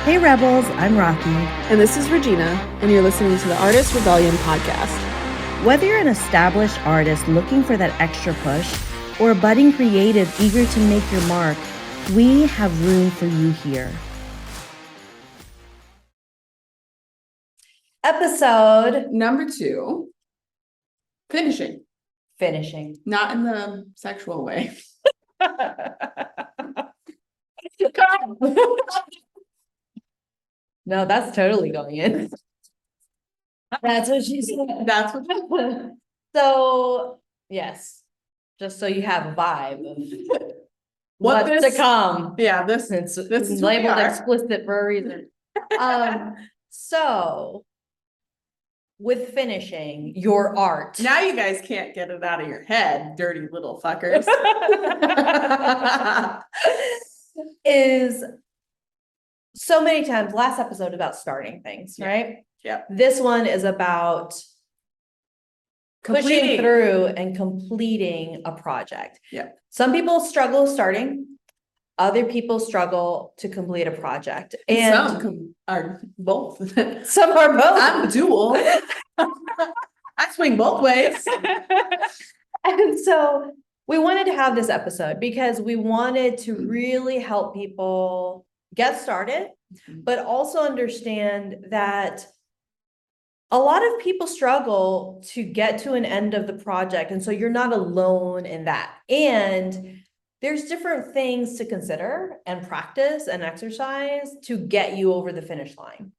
Hey Rebels, I'm Rocky. And this is Regina, and you're listening to the Artist Rebellion podcast. Whether you're an established artist looking for that extra push, or a budding creative eager to make your mark, we have room for you here. Episode number 2, finishing. Not in the sexual way. No, that's totally going in. That's what she said. That's what. So, yes, just so you have a vibe of what's to come. Yeah, this is labeled explicit for a reason. So with finishing your art. Now you guys can't get it out of your head, dirty little fuckers. Is so many times, last episode about starting things, right? Yeah. This one is about pushing through and completing a project. Yeah. Some people struggle starting. Other people struggle to complete a project. And some are both. Some are both. I'm dual. I swing both ways. And so we wanted to have this episode because we wanted to really help people get started, but also understand that a lot of people struggle to get to an end of the project. And so you're not alone in that. And there's different things to consider and practice and exercise to get you over the finish line.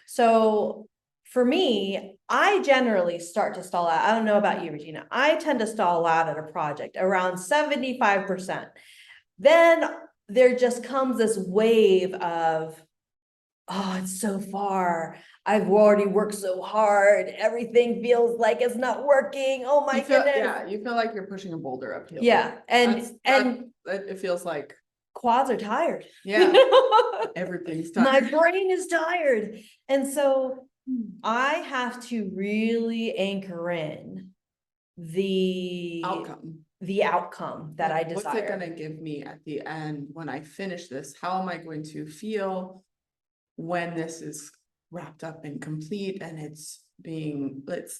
So for me, I generally start to stall out. I don't know about you, Regina. I tend to stall out at a project around 75%. Then there just comes this wave of, oh, it's so far. I've already worked so hard. Everything feels like it's not working. Oh my goodness. Yeah, you feel like you're pushing a boulder uphill. Yeah. And it feels like quads are tired. Yeah. Everything's tired. My brain is tired. And so I have to really anchor in the outcome that I desire. What's it going to give me at the end when I finish this? How am I going to feel when this is wrapped up and complete and it's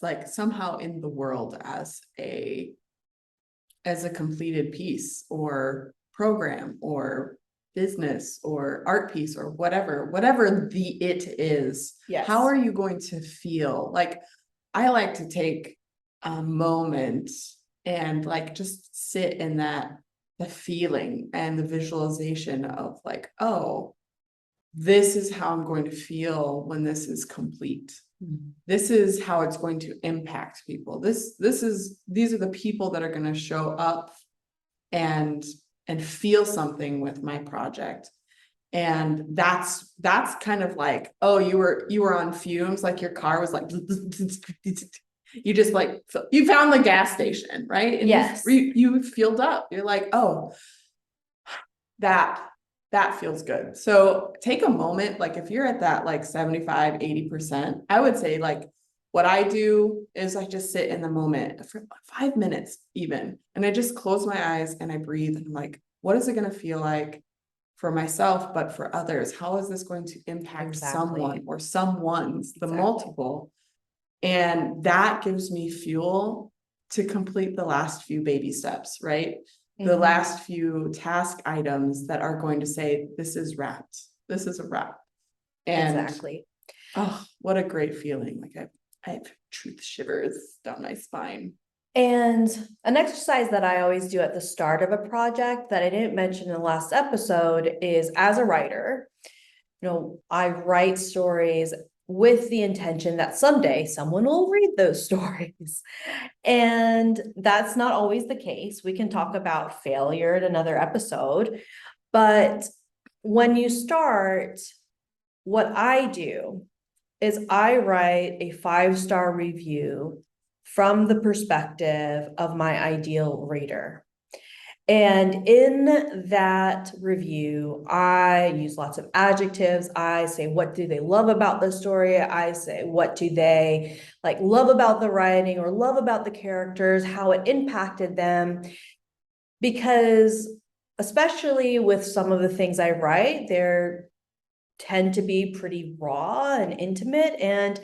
like somehow in the world as a completed piece or program or business or art piece or whatever it is. Yes. How are you going to feel? Like, I like to take a moment and like just sit in the feeling and the visualization of like, oh, this is how I'm going to feel when this is complete. This is how it's going to impact people. These are the people that are going to show up and feel something with my project. And that's kind of like, oh, you were on fumes, like your car was like, you just like, you found the gas station, right? And yes. You filled up. You're like, oh, that feels good. So take a moment, like if you're at that like 75, 80%, I would say like what I do is I just sit in the moment for 5 minutes even. And I just close my eyes and I breathe. And I'm like, what is it going to feel like for myself, but for others? How is this going to impact someone or someone's, the multiple? And that gives me fuel to complete the last few baby steps, right? The last few task items that are going to say, this is wrapped. This is a wrap. And exactly. Oh, what a great feeling. Like I have truth shivers down my spine. And an exercise that I always do at the start of a project that I didn't mention in the last episode is, as a writer, I write stories with the intention that someday someone will read those stories. And that's not always the case. We can talk about failure in another episode. But when you start, what I do is I write a 5-star review from the perspective of my ideal reader. And in that review, I use lots of adjectives. I say, what do they love about the story? I say, what do they love about the writing or love about the characters, how it impacted them? Because especially with some of the things I write, they're tend to be pretty raw and intimate, and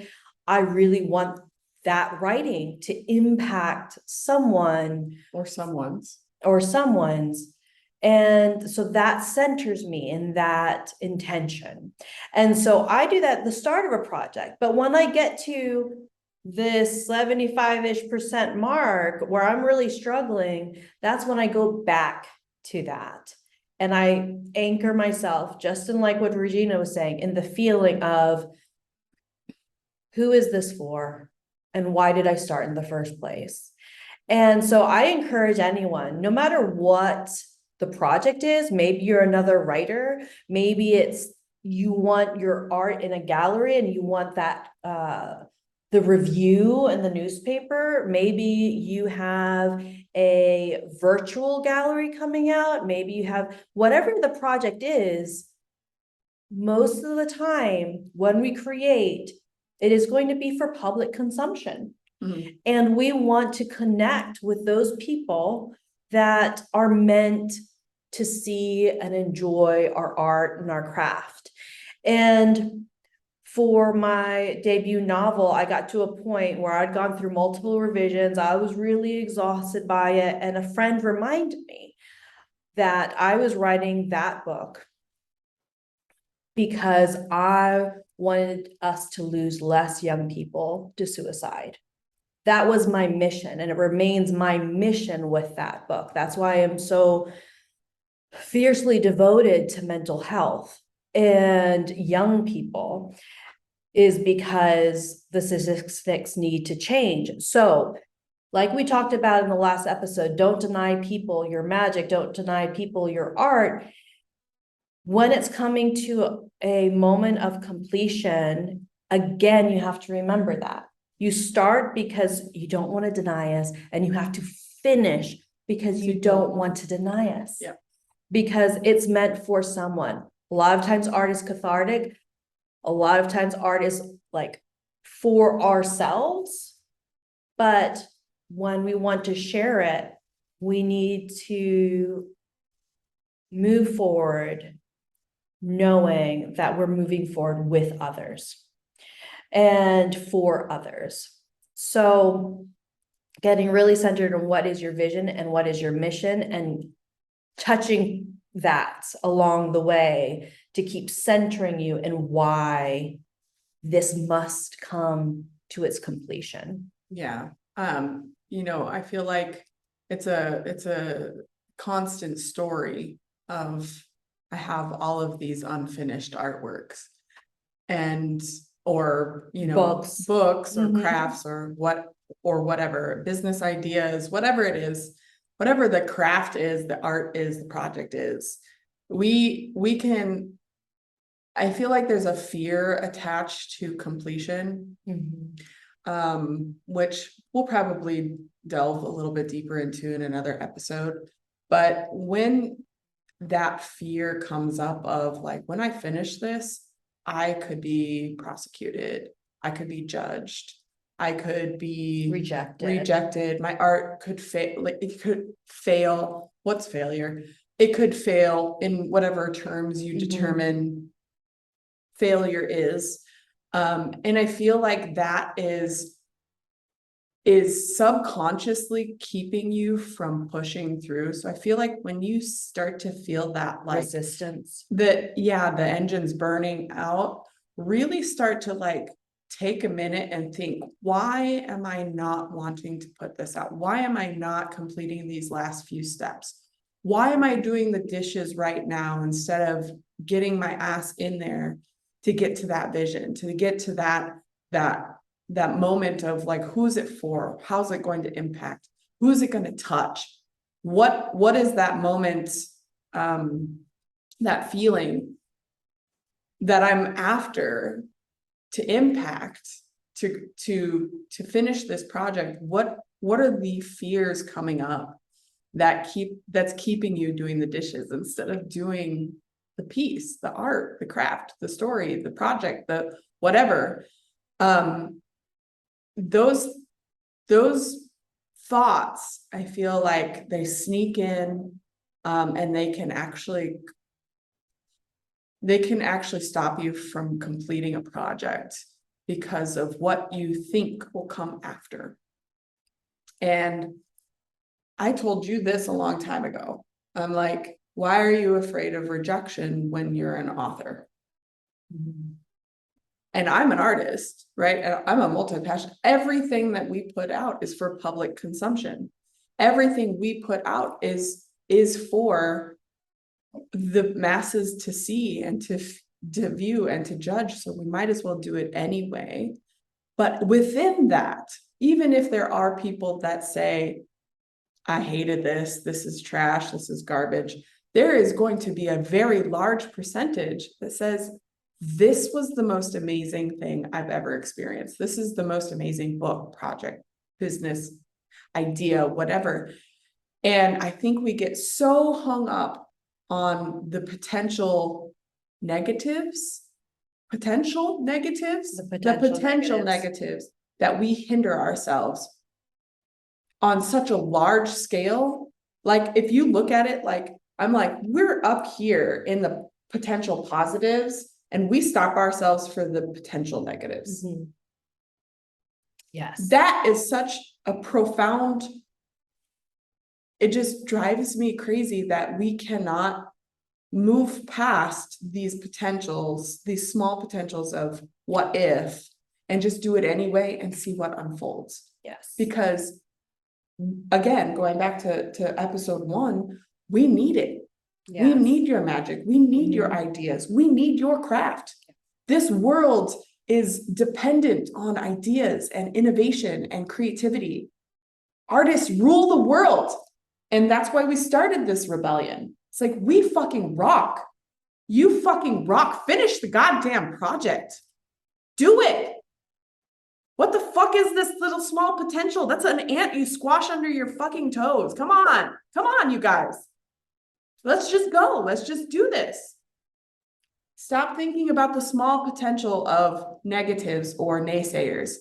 I really want that writing to impact someone Or someone's. or someone's. And so that centers me in that intention. And so I do that at the start of a project. But when I get to this 75-ish% mark where I'm really struggling, that's when I go back to that. And I anchor myself, just in like what Regina was saying, in the feeling of, who is this for? And why did I start in the first place? And so I encourage anyone, no matter what the project is, maybe you're another writer, maybe it's you want your art in a gallery and you want that the review in the newspaper, maybe you have a virtual gallery coming out, maybe you have whatever the project is. Most of the time when we create, it is going to be for public consumption. Mhm. And we want to connect with those people that are meant to see and enjoy our art and our craft. And for my debut novel, I got to a point where I'd gone through multiple revisions. I was really exhausted by it. And a friend reminded me that I was writing that book because I wanted us to lose less young people to suicide. That was my mission, and it remains my mission with that book. That's why I'm so fiercely devoted to mental health and young people, is because the statistics need to change. So, like we talked about in the last episode, don't deny people your magic, don't deny people your art. When it's coming to a moment of completion, again, you have to remember that. You start because you don't want to deny us, and you have to finish because you don't want to deny us. Yeah. Because it's meant for someone. A lot of times art is cathartic. A lot of times art is like for ourselves. But when we want to share it, we need to move forward knowing that we're moving forward with others and for others. So getting really centered on what is your vision and what is your mission, and touching that along the way to keep centering you and why this must come to its completion. Yeah. I feel like it's a constant story of, I have all of these unfinished artworks and, or, books or Mhm. crafts or whatever, business ideas, whatever it is, whatever the craft is, the art is, the project is, we can, I feel like there's a fear attached to completion, which we'll probably delve a little bit deeper into in another episode. But when that fear comes up of like, when I finish this, I could be prosecuted, I could be judged, I could be rejected, my art could fail, like it could fail. What's failure? It could fail in whatever terms you determine failure is. And I feel like that is subconsciously keeping you from pushing through. So I feel like when you start to feel that like resistance, the engine's burning out, really start to like take a minute and think, why am I not wanting to put this out? Why am I not completing these last few steps? Why am I doing the dishes right now instead of getting my ass in there to get to that vision, to get to that moment of like, who's it for? How's it going to impact? Who's it going to touch? What is that moment, that feeling that I'm after to impact, to finish this project? What are the fears coming up that's keeping you doing the dishes instead of doing the piece, the art, the craft, the story, the project, the whatever? Those thoughts, I feel like they sneak in, and they can actually they can actually stop you from completing a project because of what you think will come after. And I told you this a long time ago. I'm like, why are you afraid of rejection when you're an author? And I'm an artist, right? And I'm a multi-passion. Everything that we put out is for public consumption. Everything we put out is for the masses to see and to view and to judge. So we might as well do it anyway. But within that, even if there are people that say, I hated this, this is trash, this is garbage, there is going to be a very large percentage that says, this was the most amazing thing I've ever experienced. This is the most amazing book, project, business, idea, whatever. And I think we get so hung up on the potential negatives, the potential negatives that we hinder ourselves on such a large scale. Like, if you look at it, like, I'm like, we're up here in the potential positives and we stop ourselves for the potential negatives. Yes. That is such a profound, it just drives me crazy that we cannot move past these potentials, these small potentials of what if, and just do it anyway and see what unfolds. Yes. Because again, going back to episode 1, we need it. Yes. We need your magic. We need your ideas. We need your craft. This world is dependent on ideas and innovation and creativity. Artists rule the world. And that's why we started this rebellion. It's like, we fucking rock. You fucking rock. Finish the goddamn project. Do it. What the fuck is this little small potential? That's an ant you squash under your fucking toes. Come on, you guys. Let's just go. Let's just do this. Stop thinking about the small potential of negatives or naysayers.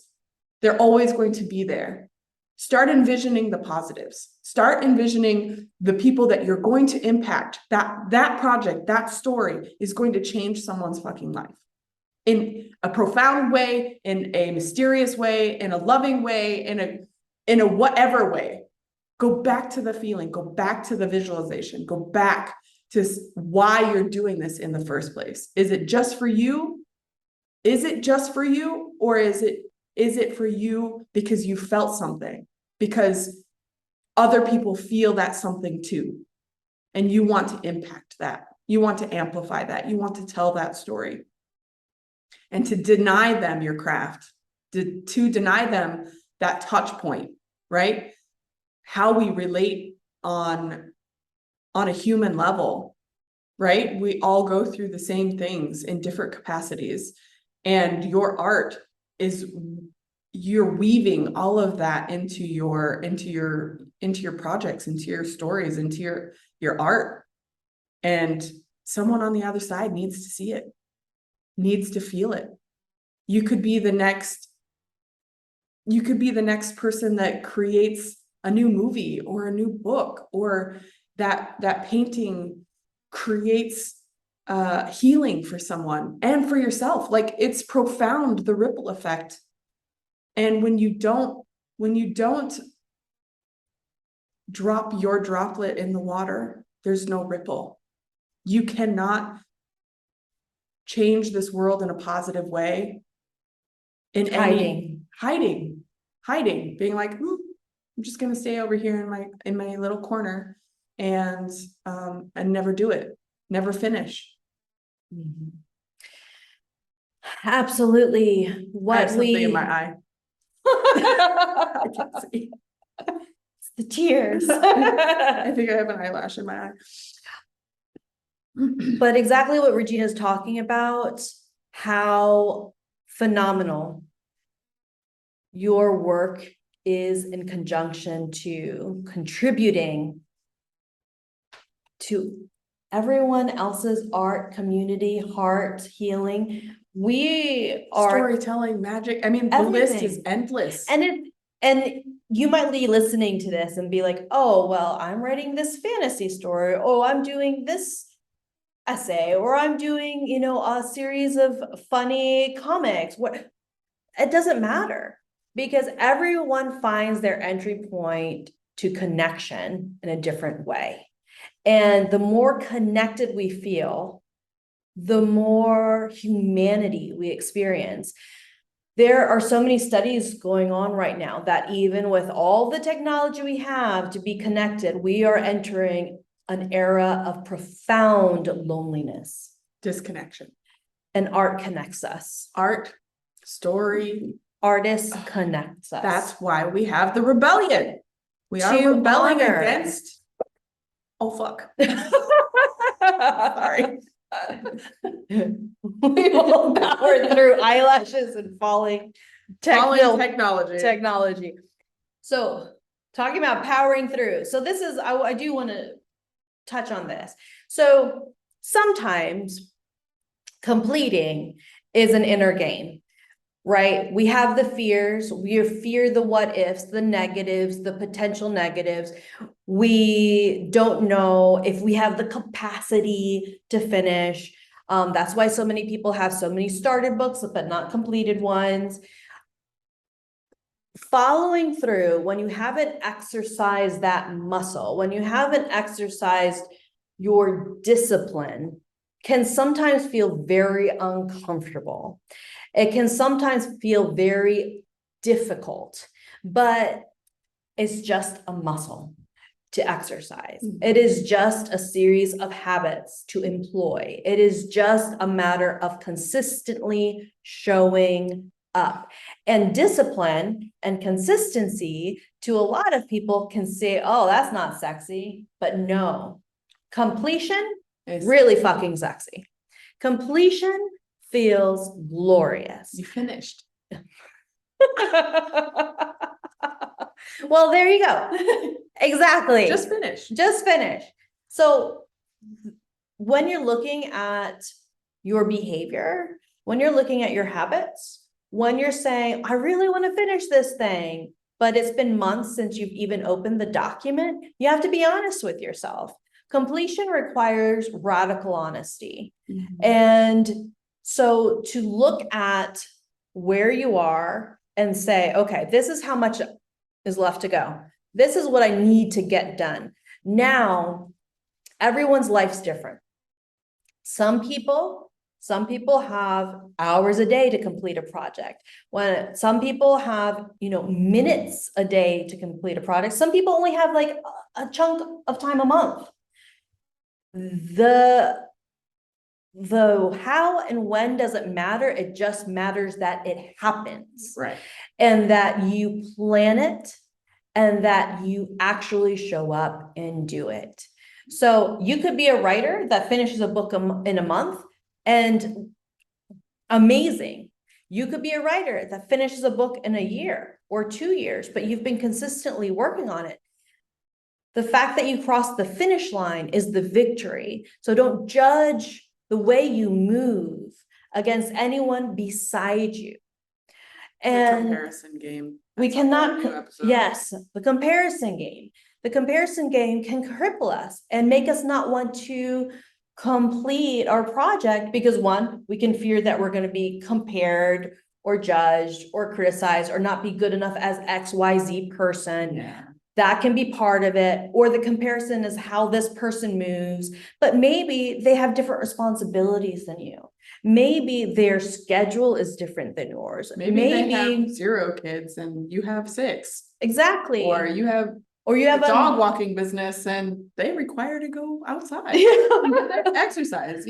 They're always going to be there. Start envisioning the positives. Start envisioning the people that you're going to impact. That project, that story is going to change someone's fucking life. In a profound way, in a mysterious way, in a loving way, in a whatever way. Go back to the feeling, go back to the visualization, go back to why you're doing this in the first place. Is it just for you? Is it just for you? Or is it for you because you felt something? Because other people feel that something too. And you want to impact that. You want to amplify that. You want to tell that story. And to deny them your craft, to deny them that touch point, right? How we relate on a human level, right? We all go through the same things in different capacities. And your art is, you're weaving all of that into your projects, into your stories, into your art. And someone on the other side needs to see it, needs to feel it. You could be the next person that creates a new movie or a new book, or that painting creates healing for someone and for yourself. Like, it's profound, the ripple effect. And when you don't drop your droplet in the water, there's no ripple. You cannot change this world in a positive way in hiding, being like, I'm just going to stay over here in my little corner and never do it, never finish. Absolutely. I have something in my eye. I can't see. It's the tears. I think I have an eyelash in my eye. But exactly what Regina's talking about, how phenomenal your work is in conjunction to contributing to everyone else's art, community, heart, healing. We are storytelling, magic. I mean, the list is endless. And you might be listening to this and be like, oh, well, I'm writing this fantasy story. Oh, I'm doing this essay, or I'm doing, a series of funny comics. What, it doesn't matter, because everyone finds their entry point to connection in a different way. And the more connected we feel, the more humanity we experience. There are so many studies going on right now that even with all the technology we have to be connected, we are entering an era of profound loneliness. Disconnection. And art connects us. Art, story. Artists connects us. That's why we have the rebellion. We are To rebelling honor. against. Oh, fuck. Sorry. We will power through eyelashes and falling technology. So talking about powering through. So this is, I do want to touch on this. So sometimes completing is an inner game, right? We have the fears, we fear the what ifs, the negatives, the potential negatives. We don't know if we have the capacity to finish. That's why so many people have so many started books, but not completed ones. Following through, when you haven't exercised that muscle, when you haven't exercised your discipline, can sometimes feel very uncomfortable. It can sometimes feel very difficult, but it's just a muscle to exercise. It is just a series of habits to employ. It is just a matter of consistently showing up. And discipline and consistency, to a lot of people, can say, oh, that's not sexy. But no, completion is really fucking sexy. Completion feels glorious. You finished. Well, there you go. Exactly. Just finish. Just finish. So when you're looking at your behavior, when you're looking at your habits, when you're saying, I really want to finish this thing, but it's been months since you've even opened the document, you have to be honest with yourself. Completion requires radical honesty. Mm-hmm. And so to look at where you are and say, okay, this is how much is left to go. This is what I need to get done. Now, everyone's life's different. Some people have hours a day to complete a project. When some people have, minutes a day to complete a project. Some people only have like a chunk of time a month. The how and when doesn't matter. It just matters that it happens. Right. And that you plan it and that you actually show up and do it. So you could be a writer that finishes a book in a month, and amazing. You could be a writer that finishes a book in a year or 2 years, but you've been consistently working on it. The fact that you crossed the finish line is the victory. So don't judge the way you move against anyone beside you. And the comparison game. We cannot, yes, the comparison game. The comparison game can cripple us and make us not want to complete our project because, one, we can fear that we're going to be compared or judged or criticized or not be good enough as XYZ person. Yeah. That can be part of it. Or the comparison is how this person moves, but maybe they have different responsibilities than you. Maybe their schedule is different than yours. Maybe they have 0 kids and you have 6. Exactly. Or you have a dog walking business and they require to go outside. Exercise.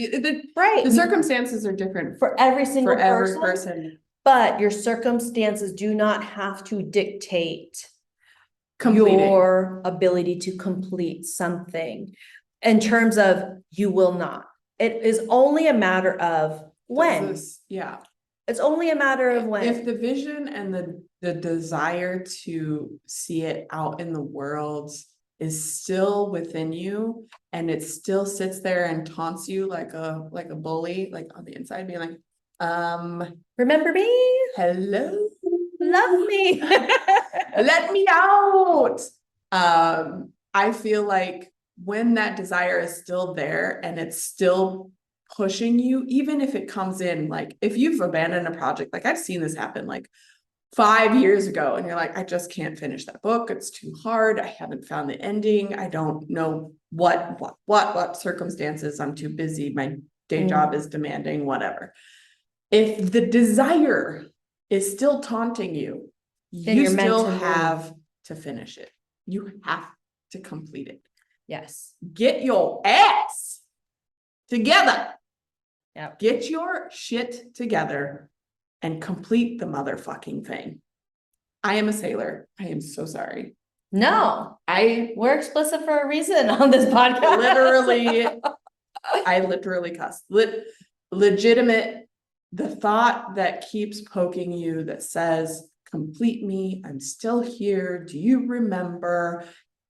Right. The circumstances are different for every single person. But your circumstances do not have to dictate completing your ability to complete something in terms of you will not. It is only a matter of when. It's only a matter of when. If the vision and the desire to see it out in the world is still within you and it still sits there and taunts you like a bully, like on the inside being like, remember me? Hello. Love me. Let me out. I feel like when that desire is still there and it's still pushing you, even if it comes in, like if you've abandoned a project, like I've seen this happen like 5 years ago, and you're like, I just can't finish that book. It's too hard. I haven't found the ending. I don't know what circumstances. I'm too busy. My day job is demanding, whatever. If the desire is still taunting you, Then you you're meant still to move. have to finish it. You have to complete it. Yes. Get your ass together. Yep. Get your shit together and complete the motherfucking thing. I am a sailor. I am so sorry. No, I we're explicit for a reason on this podcast. I literally cuss. Legitimate, the thought that keeps poking you that says, complete me, I'm still here. Do you remember?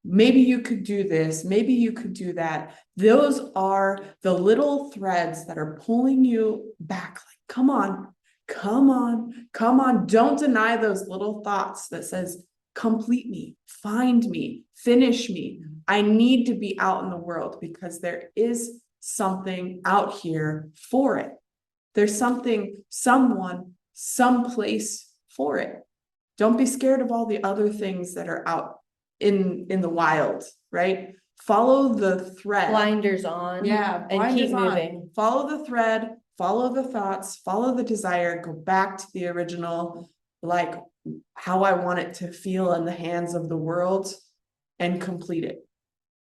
Maybe you could do this, maybe you could do that. Those are the little threads that are pulling you back. Like, come on, come on, come on. Don't deny those little thoughts that says, complete me, find me, finish me. I need to be out in the world because there is something out here for it. There's something, someone, someplace for it. Don't be scared of all the other things that are out in the wild, right? Follow the thread. Blinders on. Yeah, and keep moving. Follow the thread, follow the thoughts, follow the desire, go back to the original, like how I want it to feel in the hands of the world, and complete it.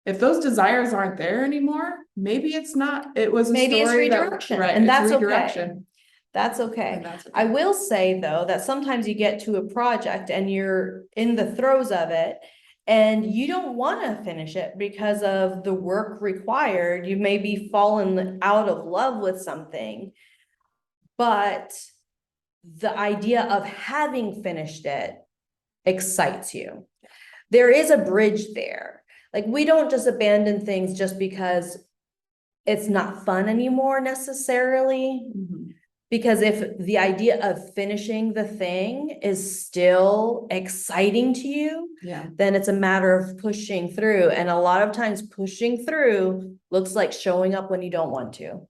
If those desires aren't there anymore, maybe it's not, it was a Maybe it's story redirection, right, and it's that's okay. redirection. That's okay. And that's okay. I will say though, that sometimes you get to a project and you're in the throes of it and you don't want to finish it because of the work required. You may be fallen out of love with something, but the idea of having finished it excites you. There is a bridge there. Like, we don't just abandon things just because it's not fun anymore necessarily. Mhm. Because if the idea of finishing the thing is still exciting to you, Yeah. then it's a matter of pushing through. And a lot of times pushing through looks like showing up when you don't want to.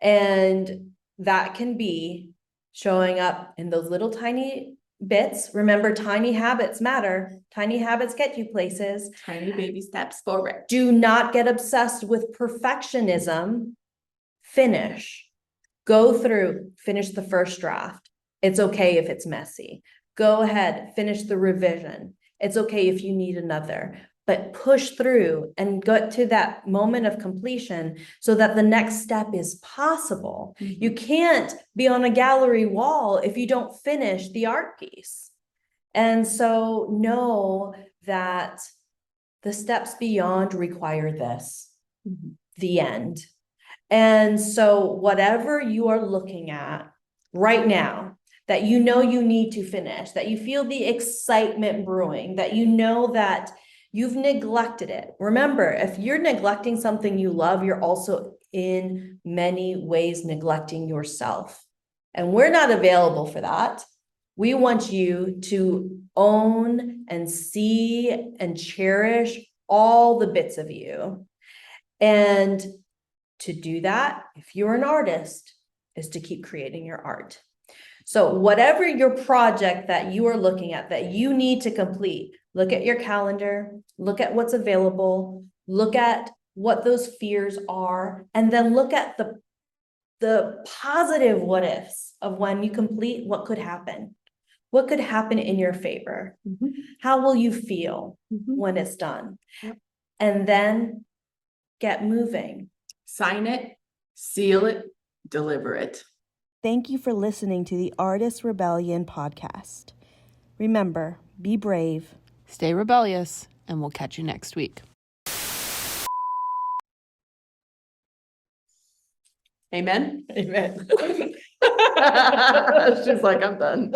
And that can be showing up in those little tiny bits. Remember, tiny habits matter. Tiny habits get you places. Tiny baby steps forward. Do not get obsessed with perfectionism. Finish. Go through, finish the first draft. It's okay if it's messy. Go ahead, finish the revision. It's okay if you need another, but push through and get to that moment of completion so that the next step is possible. Mhm. You can't be on a gallery wall if you don't finish the art piece. And so know that the steps beyond require this, the end. And so whatever you are looking at right now, that you know you need to finish, that you feel the excitement brewing, that you know that you've neglected it. Remember, if you're neglecting something you love, you're also in many ways neglecting yourself. And we're not available for that. We want you to own and see and cherish all the bits of you. And to do that, if you're an artist, is to keep creating your art. So whatever your project that you are looking at that you need to complete, look at your calendar, look at what's available, look at what those fears are, and then look at the positive what ifs of when you complete, what could happen. What could happen in your favor? Mhm. How will you feel Mhm. when it's done? Yep. And then get moving. Sign it, seal it, deliver it. Thank you for listening to the Artist Rebellion podcast. Remember, be brave. Stay rebellious, and we'll catch you next week. Amen. Amen. She's like, I'm done.